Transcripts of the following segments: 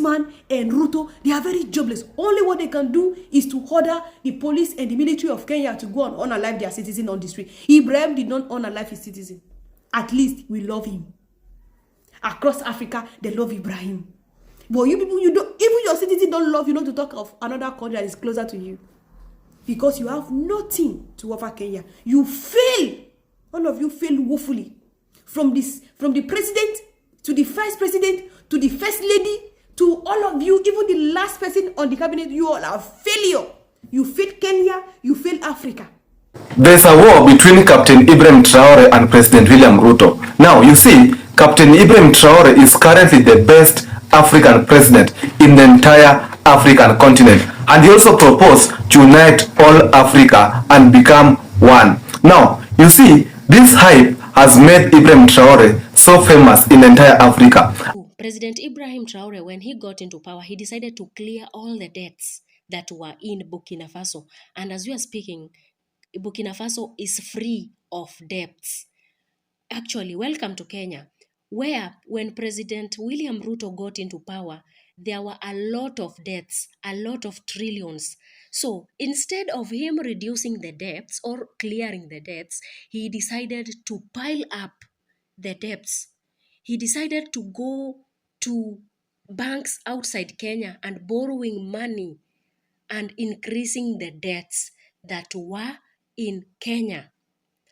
man and Ruto, they are very jobless. Only what they can do is to order the police and the military of Kenya to go and unalive their citizen on the street. Ibrahim did not unalive his citizen. At least we love him. Across Africa, they love Ibrahim. But you people, you don't, even your citizen don't love you, not to talk of another country that is closer to you. Because you have nothing to offer Kenya. You fail. All of you fail woefully. From the president to the vice president to the first lady to all of you, even the last person on the cabinet, you all are failure. You failed Kenya, you failed Africa. There's a war between Captain Ibrahim Traore and President William Ruto. Now, you see, Captain Ibrahim Traore is currently the best African president in the entire African continent. And he also proposed to unite all Africa and become one. Now, you see, this hype has made Ibrahim Traore so famous in the entire Africa. President Ibrahim Traore, when he got into power, he decided to clear all the debts that were in Burkina Faso. And as we are speaking, Burkina Faso is free of debts. Actually, welcome to Kenya, where when President William Ruto got into power, there were a lot of debts, a lot of trillions. So instead of him reducing the debts or clearing the debts, he decided to pile up the debts. He decided to go to banks outside Kenya and borrowing money and increasing the debts that were in Kenya.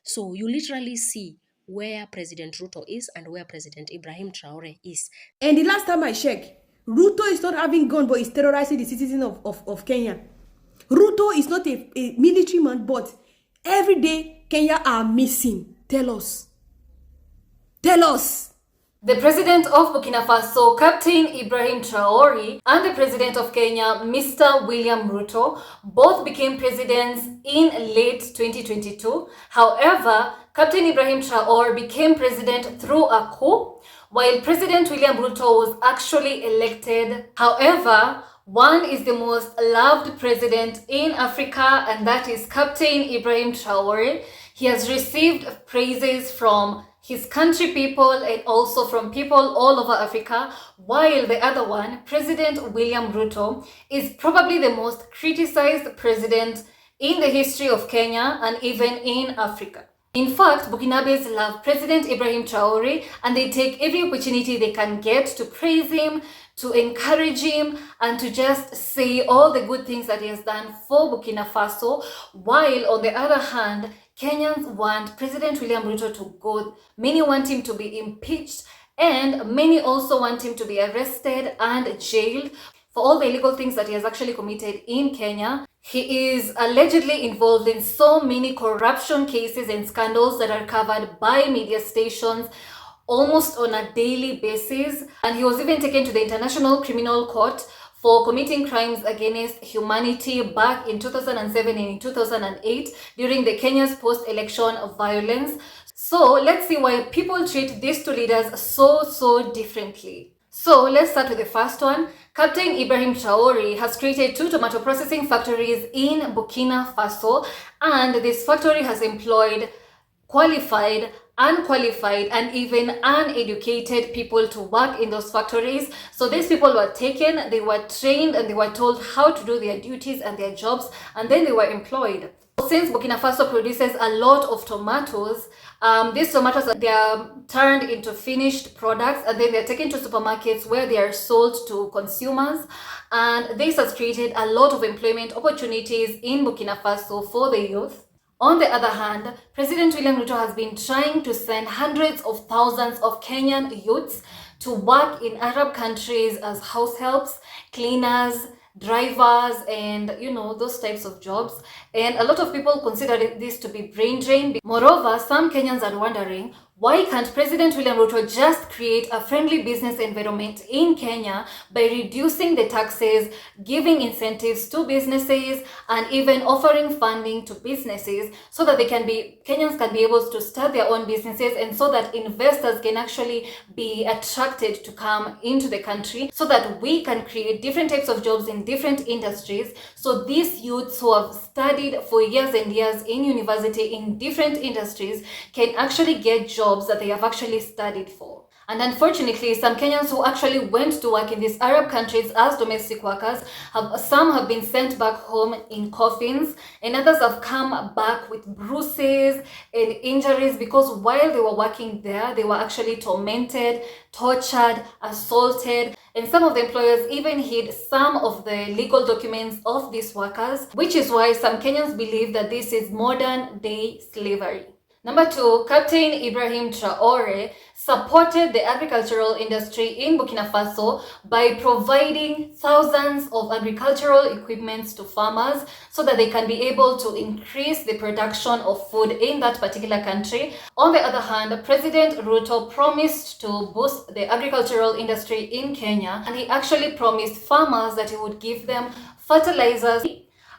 So you literally see where President Ruto is and where President Ibrahim Traore is. And the last time I checked, Ruto is not having gun, but is terrorizing the citizens of Kenya. Ruto is not a military man, but every day Kenya are missing. Tell us. Tell us. The president of Burkina Faso, Captain Ibrahim Traore, and the president of Kenya, Mr. William Ruto, both became presidents in late 2022. However, Captain Ibrahim Traore became president through a coup, while President William Ruto was actually elected. However, one is the most loved president in Africa, and that is Captain Ibrahim Traore. He has received praises from his country people and also from people all over Africa, while the other one, President William Ruto, is probably the most criticized president in the history of Kenya and even in Africa. In fact, Burkinabes love President Ibrahim Traore and they take every opportunity they can get to praise him, to encourage him, and to just say all the good things that he has done for Burkina Faso, while on the other hand, Kenyans want President William Ruto to go. Many want him to be impeached, and many also want him to be arrested and jailed for all the illegal things that he has actually committed in Kenya. He is allegedly involved in so many corruption cases and scandals that are covered by media stations almost on a daily basis. And he was even taken to the International Criminal Court for committing crimes against humanity back in 2007 and in 2008 during the Kenya's post-election violence. So let's see why people treat these two leaders so differently. So let's start with the first one. Captain Ibrahim Traore has created 2 tomato processing factories in Burkina Faso, and this factory has employed qualified, unqualified, and even uneducated people to work in those factories. So these people were taken, they were trained, and they were told how to do their duties and their jobs, and then they were employed. Since Burkina Faso produces a lot of tomatoes, these tomatoes, they are turned into finished products and then they're taken to supermarkets where they are sold to consumers. And this has created a lot of employment opportunities in Burkina Faso for the youth. On the other hand, President William Ruto has been trying to send hundreds of thousands of Kenyan youths to work in Arab countries as house helps, cleaners, drivers, and those types of jobs, and a lot of people consider this to be brain drain. Moreover, some Kenyans are wondering, why can't President William Ruto just create a friendly business environment in Kenya by reducing the taxes, giving incentives to businesses, and even offering funding to businesses so that Kenyans can be able to start their own businesses, and so that investors can actually be attracted to come into the country, so that we can create different types of jobs in different industries. So these youths who have studied for years and years in university in different industries can actually get jobs that they have actually studied for. And unfortunately, some Kenyans who actually went to work in these Arab countries as domestic workers, some have been sent back home in coffins, and others have come back with bruises and injuries because while they were working there, they were actually tormented, tortured, assaulted, and some of the employers even hid some of the legal documents of these workers, which is why some Kenyans believe that this is modern day slavery. Number two, Captain Ibrahim Traore supported the agricultural industry in Burkina Faso by providing thousands of agricultural equipments to farmers so that they can be able to increase the production of food in that particular country. On the other hand, President Ruto promised to boost the agricultural industry in Kenya, and he actually promised farmers that he would give them fertilizers,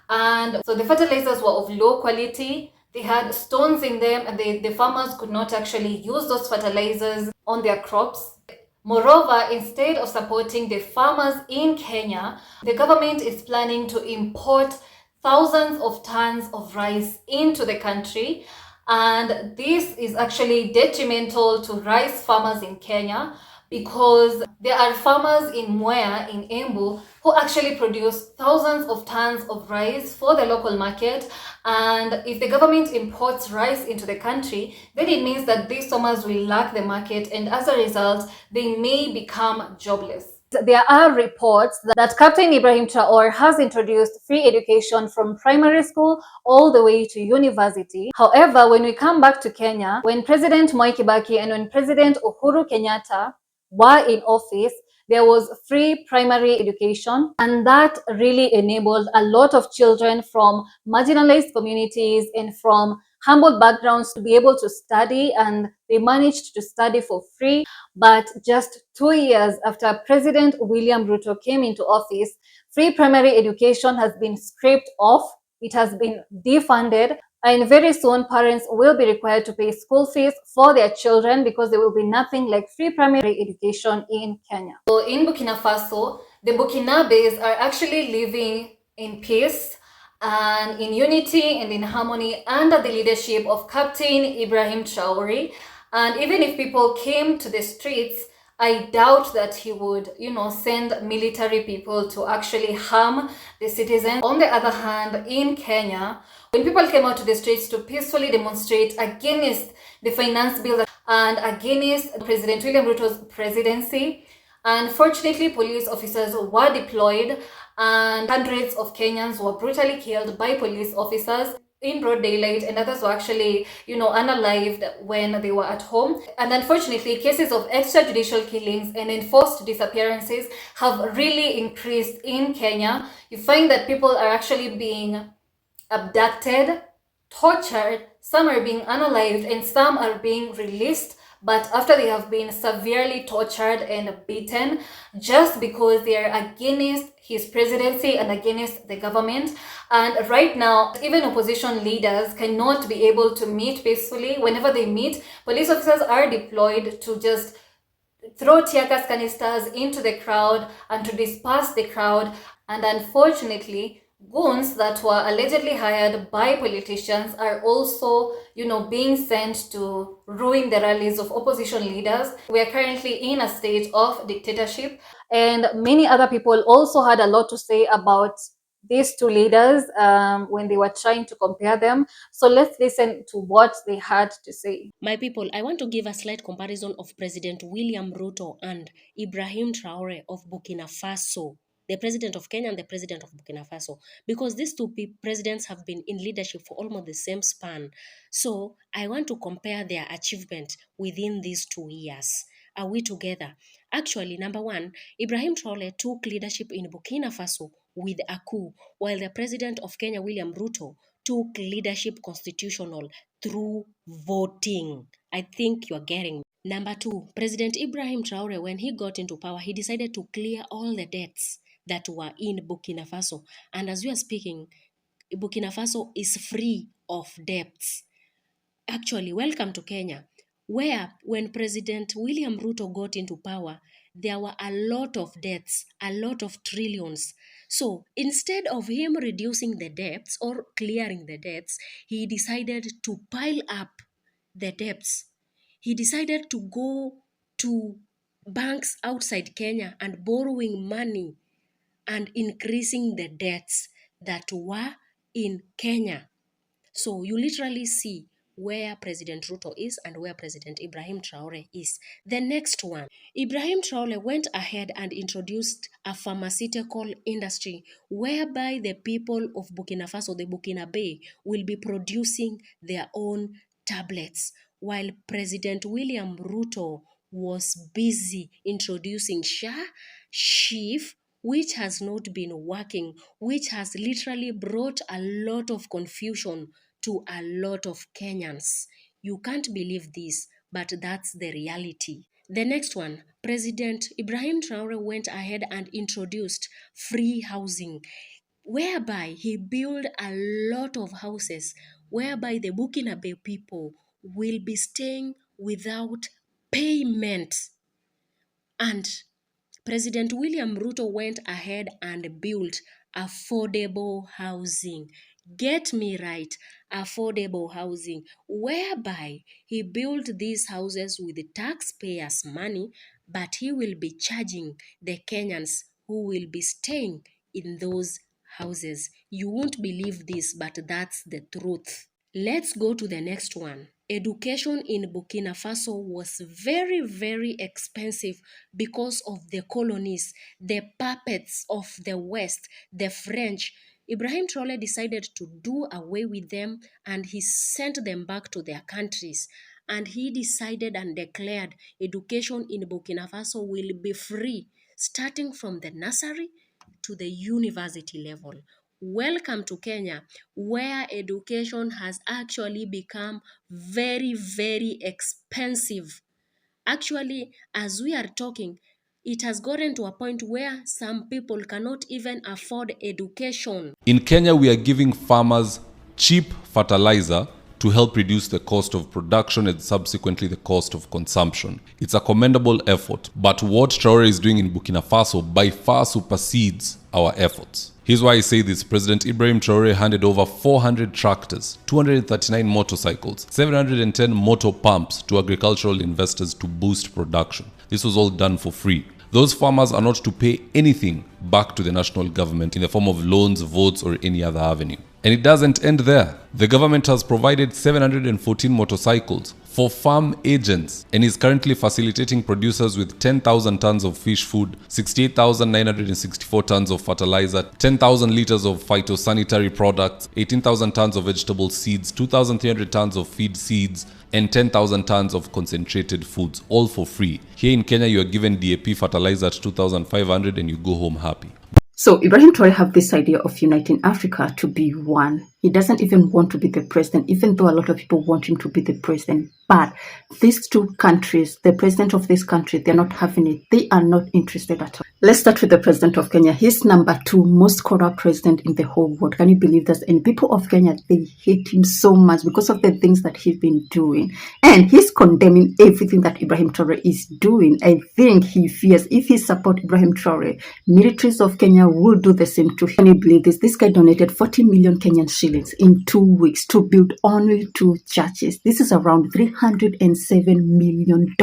and so the fertilizers were of low quality. They had stones in them, and the farmers could not actually use those fertilizers on their crops. Moreover, instead of supporting the farmers in Kenya, the government is planning to import thousands of tons of rice into the country. And this is actually detrimental to rice farmers in Kenya because there are farmers in Mwea, in Embu, who actually produce thousands of tons of rice for the local market. And if the government imports rice into the country, then it means that these farmers will lack the market, and as a result, they may become jobless. There are reports that Captain Ibrahim Traore has introduced free education from primary school all the way to university. However, when we come back to Kenya, when President Mwai Kibaki and when President Uhuru Kenyatta were in office, there was free primary education, and that really enabled a lot of children from marginalized communities and from humble backgrounds to be able to study, and they managed to study for free. But just 2 years after President William Ruto came into office, free primary education has been scraped off. It has been defunded, and very soon parents will be required to pay school fees for their children because there will be nothing like free primary education in Kenya. So in Burkina Faso, the Burkinabes are actually living in peace and in unity and in harmony under the leadership of Captain Ibrahim Traore. And even if people came to the streets, I doubt that he would, send military people to actually harm the citizens. On the other hand, in Kenya, when people came out to the streets to peacefully demonstrate against the finance bill and against President William Ruto's presidency, unfortunately, police officers were deployed and hundreds of Kenyans were brutally killed by police officers in broad daylight, and others were actually, unalived when they were at home. And unfortunately, cases of extrajudicial killings and enforced disappearances have really increased in Kenya. You find that people are actually being abducted, tortured, some are being unalived, and some are being released, but after they have been severely tortured and beaten just because they are against his presidency and against the government. And right now, even opposition leaders cannot be able to meet peacefully. Whenever they meet, police officers are deployed to just throw tear gas canisters into the crowd and to disperse the crowd. And unfortunately, goons that were allegedly hired by politicians are also, being sent to ruin the rallies of opposition leaders. We are currently in a state of dictatorship, and many other people also had a lot to say about these two leaders when they were trying to compare them. So let's listen to what they had to say. My people, I want to give a slight comparison of President William Ruto and Ibrahim Traore of Burkina Faso, the president of Kenya and the president of Burkina Faso, because these two presidents have been in leadership for almost the same span. So I want to compare their achievement within these 2 years. Are we together? Actually, number one, Ibrahim Traore took leadership in Burkina Faso with a coup, while the president of Kenya, William Ruto, took leadership constitutional through voting. I think you're getting me. Number two, President Ibrahim Traore, when he got into power, he decided to clear all the debts that were in Burkina Faso. And as we are speaking, Burkina Faso is free of debts. Actually, welcome to Kenya, where when President William Ruto got into power, there were a lot of debts, a lot of trillions. So instead of him reducing the debts or clearing the debts, he decided to pile up the debts. He decided to go to banks outside Kenya and borrowing money and increasing the debts that were in Kenya. So you literally see where President Ruto is and where President Ibrahim Traore is. The next one, Ibrahim Traore went ahead and introduced a pharmaceutical industry whereby the people of Burkina Faso, the Burkinabe, will be producing their own tablets, while President William Ruto was busy introducing SHIF, which has not been working, which has literally brought a lot of confusion to a lot of Kenyans. You can't believe this, but that's the reality. The next one, President Ibrahim Traore went ahead and introduced free housing, whereby he built a lot of houses whereby the Burkinabe people will be staying without payment. And President William Ruto went ahead and built affordable housing. Get me right, affordable housing, whereby he built these houses with the taxpayers' money, but he will be charging the Kenyans who will be staying in those houses. You won't believe this, but that's the truth. Let's go to the next one. Education in Burkina Faso was very, very expensive because of the colonies, the puppets of the West, the French. Ibrahim Traore decided to do away with them and he sent them back to their countries. And he decided and declared education in Burkina Faso will be free, starting from the nursery to the university level. Welcome to Kenya, where education has actually become very, very expensive. Actually, as we are talking, it has gotten to a point where some people cannot even afford education. In Kenya, we are giving farmers cheap fertilizer to help reduce the cost of production and subsequently the cost of consumption. It's a commendable effort, but what Traore is doing in Burkina Faso by far supersedes our efforts. Here's why I say this. President Ibrahim Traore handed over 400 tractors, 239 motorcycles, 710 motor pumps to agricultural investors to boost production. This was all done for free. Those farmers are not to pay anything back to the national government in the form of loans, votes, or any other avenue. And it doesn't end there. The government has provided 714 motorcycles for farm agents and is currently facilitating producers with 10,000 tons of fish food, 68,964 tons of fertilizer, 10,000 liters of phytosanitary products, 18,000 tons of vegetable seeds, 2,300 tons of feed seeds, and 10,000 tons of concentrated foods, all for free. Here in Kenya, you are given DAP fertilizer at 2,500 and you go home happy. So Ibrahim Traore have this idea of uniting Africa to be one. He doesn't even want to be the president, even though a lot of people want him to be the president. But these two countries, the president of this country, they're not having it. They are not interested at all. Let's start with the president of Kenya. He's number 2 most corrupt president in the whole world. Can you believe that? And people of Kenya, they hate him so much because of the things that he's been doing. And he's condemning everything that Ibrahim Traore is doing. I think he fears if he supports Ibrahim Traore, militaries of Kenya will do the same to him. Can you believe this? This guy donated 40 million Kenyan shillings in 2 weeks to build only 2 churches. This is around $307 million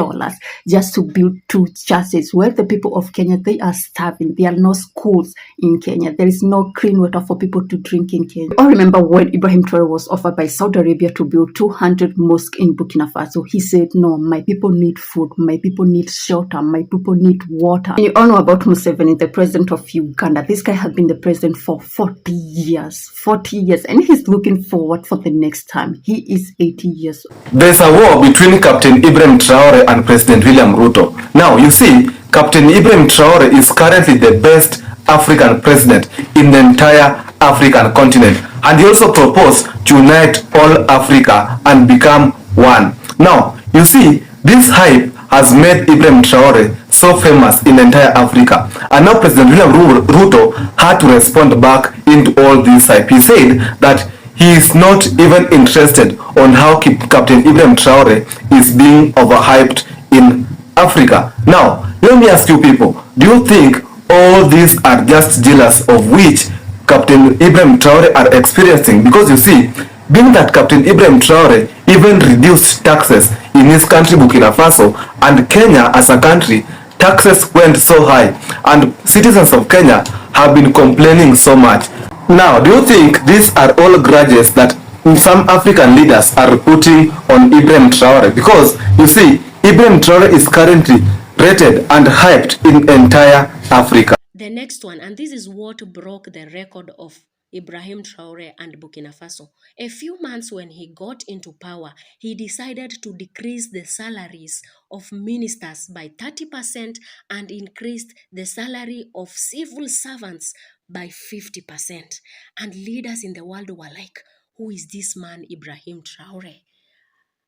just to build 2 churches where the people of Kenya, they are starving. There are no schools in Kenya. There is no clean water for people to drink in Kenya. I remember when Ibrahim Traore was offered by Saudi Arabia to build 200 mosques in Burkina Faso. He said, no, my people need food. My people need shelter. My people need water. And you all know about Museveni, the president of Uganda. This guy has been the president for 40 years. 40 years. And he's looking forward for the next time. He is 80 years old. There's a war between Captain Ibrahim Traore and President William Ruto. Now, you see, Captain Ibrahim Traore is currently the best African president in the entire African continent. And he also proposed to unite all Africa and become one. Now, you see, this hype has made Ibrahim Traore so famous in the entire Africa. And now President William Ruto had to respond back into all this hype. He said that he is not even interested on how Captain Ibrahim Traore is being overhyped in Africa. Now, let me ask you people, do you think all these are just jealous of which Captain Ibrahim Traore are experiencing? Because you see, being that Captain Ibrahim Traore even reduced taxes in his country Burkina Faso, and Kenya as a country, taxes went so high and citizens of Kenya have been complaining so much. Now, do you think these are all grudges that some African leaders are putting on Ibrahim Traore? Because you see, Ibrahim Traore is currently rated and hyped in entire Africa. The next one, and this is what broke the record of Ibrahim Traore and Burkina Faso. A few months when he got into power, he decided to decrease the salaries of ministers by 30% and increased the salary of civil servants by 50%. And leaders in the world were like, who is this man Ibrahim Traore?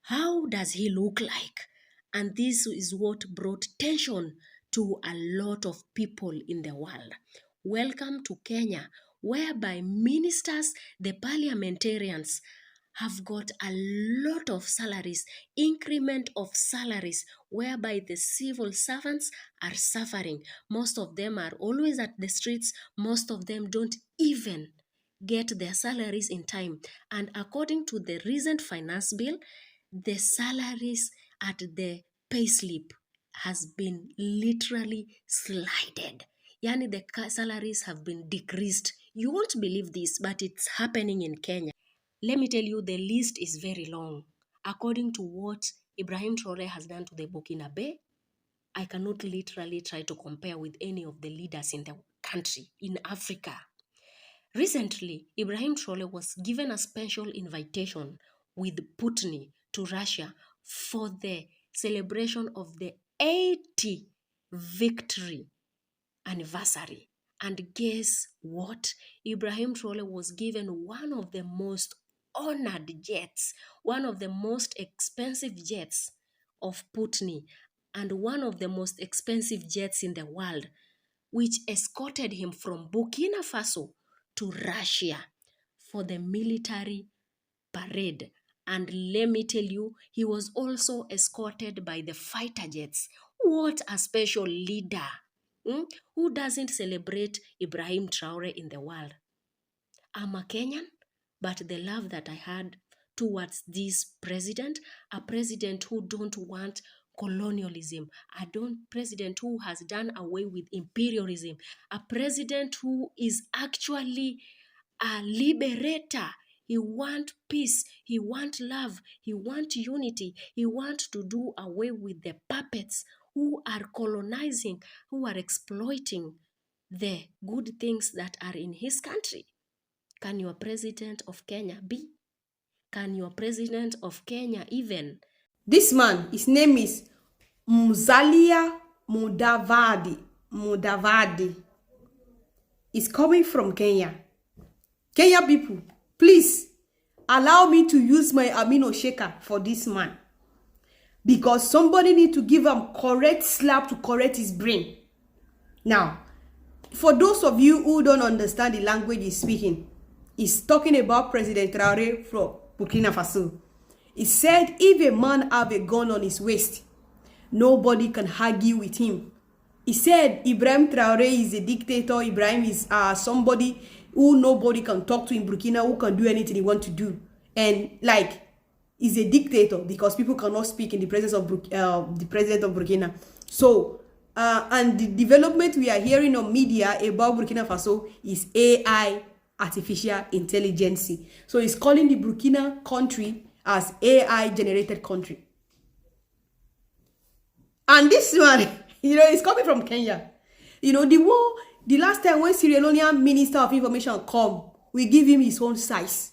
How does he look like? And this is what brought tension to a lot of people in the world. Welcome to Kenya, whereby ministers, the parliamentarians, have got a lot of salaries, increment of salaries, whereby the civil servants are suffering. Most of them are always at the streets. Most of them don't even get their salaries in time. And according to the recent finance bill, the salaries at the payslip has been literally slided. Yani the salaries have been decreased. You won't believe this, but it's happening in Kenya. Let me tell you, the list is very long. According to what Ibrahim Traore has done to the Burkinabe, I cannot literally try to compare with any of the leaders in the country, in Africa. Recently, Ibrahim Traore was given a special invitation with Putin to Russia for the celebration of the 80th victory anniversary. And guess what? Ibrahim Traore was given one of the most honored jets, one of the most expensive jets of Putin, and one of the most expensive jets in the world, which escorted him from Burkina Faso to Russia for the military parade. And let me tell you, he was also escorted by the fighter jets. What a special leader. Who doesn't celebrate Ibrahim Traore in the world? I'm a Kenyan, but the love that I had towards this president, a president who don't want colonialism, president who has done away with imperialism, a president who is actually a liberator. He wants peace, he wants love, he wants unity, he wants to do away with the puppets who are colonizing, who are exploiting the good things that are in his country. Can your president of Kenya be? Can your president of Kenya even? This man, his name is Musalia Mudavadi. Is coming from Kenya. Kenya people, please allow me to use my amino shaker for this man, because somebody need to give him correct slap to correct his brain. Now, for those of you who don't understand the language he's speaking, he's talking about President Traore from Burkina Faso. He said if a man have a gun on his waist, nobody can argue with him. He said Ibrahim Traore is a dictator. Ibrahim is somebody who nobody can talk to in Burkina, who can do anything he want to do. And like, he's a dictator because people cannot speak in the presence of the president of Burkina. So, and the development we are hearing on media about Burkina Faso is AI, artificial intelligence. So he's calling the Burkina country as AI generated country. And this one, it's coming from Kenya. The last time when Sierra Leonean Minister of Information come, we give him his own size.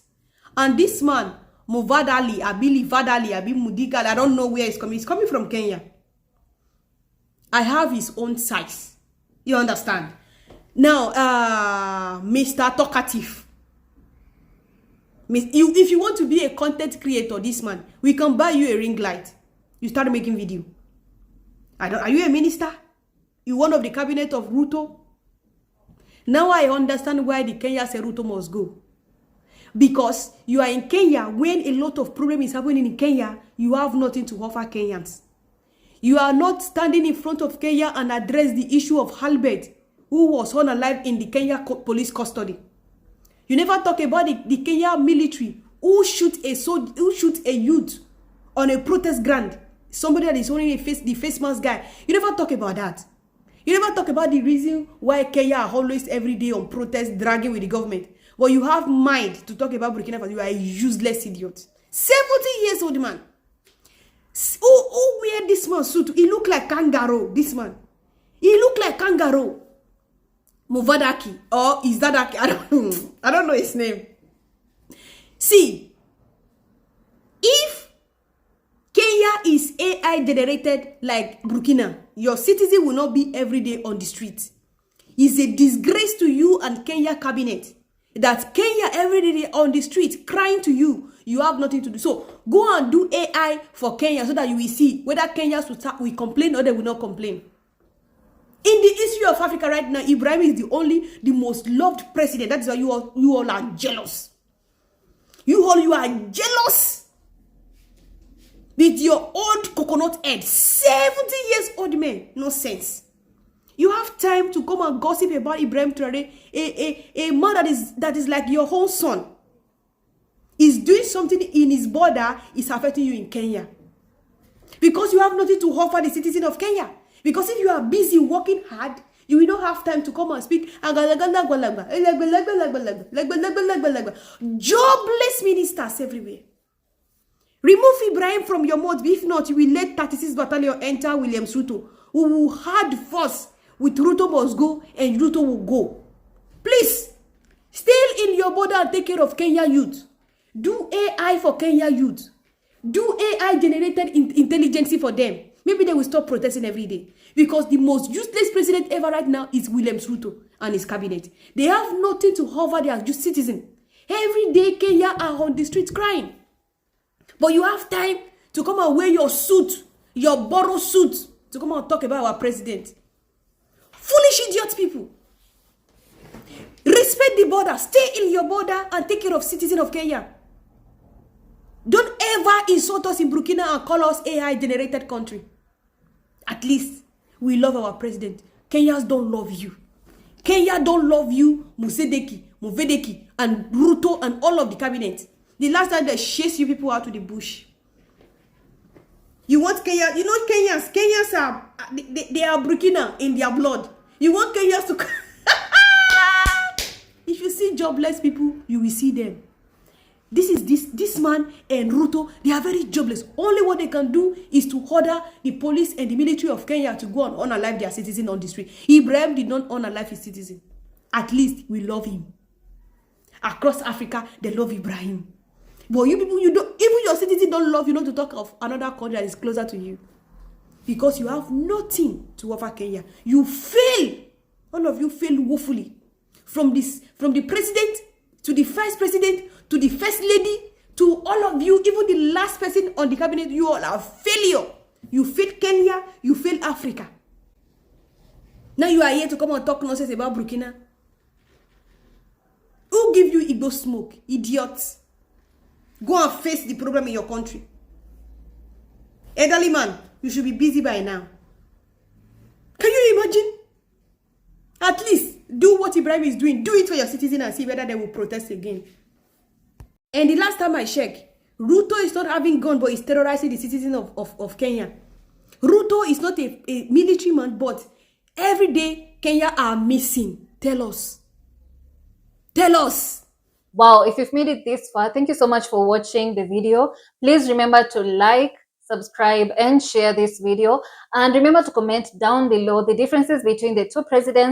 And this man, Muvadali, Abili Vadali, Abi Mudigal, I don't know where he's coming. He's coming from Kenya. I have his own size. You understand? Now, Mr. Talkative. If you want to be a content creator, this man, we can buy you a ring light. You start making video. Are you a minister? You one of the cabinet of Ruto? Now I understand why the Kenya say Ruto must go. Because you are in Kenya, when a lot of problem is happening in Kenya, you have nothing to offer Kenyans. You are not standing in front of Kenya and address the issue of Halbert, who was on alive in the Kenya police custody. You never talk about the Kenya military who shoot a youth on a protest ground, somebody that is only the face mask guy. You never talk about that. You never talk about the reason why Kenya are always every day on protest, dragging with the government. But you have mind to talk about Burkina Faso. You are a useless idiot. 70 years old man. Who wear this man suit? He look like kangaroo, this man. He look like kangaroo. Movadaki. Or is that I don't know his name. See, if Kenya is AI generated like Burkina, your citizen will not be every day on the street. It's a disgrace to you and Kenya cabinet that Kenya every day on the street crying to you. You have nothing to do. So go and do AI for Kenya so that you will see whether Kenyans will complain or they will not complain. In the history of Africa right now, Ibrahim is the most loved president. That is why you all are jealous. You are jealous with your old coconut head. 70 years old man. No sense. You have time to come and gossip about Ibrahim Traore, a man that is like your whole son. Is doing something in his border is affecting you in Kenya. Because you have nothing to offer the citizen of Kenya. Because if you are busy working hard, you will not have time to come and speak. Jobless ministers everywhere. Remove Ibrahim from your mouth. If not, you will let 36 Battalion enter Williams Ruto, who will hard force with Ruto must go and Ruto will go. Please, stay in your border and take care of Kenya youth. Do AI for Kenya youth. Do AI generated intelligence for them. Maybe they will stop protesting every day. Because the most useless president ever right now is Williams Ruto and his cabinet. They have nothing to offer their citizens. Every day Kenya are on the streets crying. But you have time to come and wear your suit, your borrowed suit, to come and talk about our president. Foolish idiot people. Respect the border. Stay in your border and take care of citizens of Kenya. Don't ever insult us in Burkina and call us AI-generated country. At least we love our president. Kenyans don't love you. Kenya don't love you, Muvedeki, and Ruto and all of the cabinet. The last time they chased you people out to the bush. You want Kenya? You know Kenyans are they are Burkina in their blood. You want Kenyans to if you see jobless people, you will see them. This man and Ruto, they are very jobless. Only what they can do is to order the police and the military of Kenya to go and unalive their citizen on the street. Ibrahim did not unalive his citizen. At least we love him. Across Africa, they love Ibrahim. But you people, you don't, even your citizen don't love you, not to talk of another country that is closer to you. Because you have nothing to offer Kenya. You fail. All of you fail woefully. From the president to the vice president to the first lady to all of you, even the last person on the cabinet, you all are failure. You failed Kenya, you failed Africa. Now you are here to come and talk nonsense about Burkina. Who give you Igbo smoke? Idiots. Go and face the problem in your country. Elderly man, you should be busy by now. Can you imagine? At least do what Ibrahim is doing. Do it for your citizens and see whether they will protest again. And the last time I checked, Ruto is not having gun, but is terrorizing the citizens of Kenya. Ruto is not a military man, but every day Kenya are missing. Tell us. Tell us. Wow, if you've made it this far, thank you so much for watching the video. Please remember to like, subscribe, and share this video. And remember to comment down below the differences between the two presidents.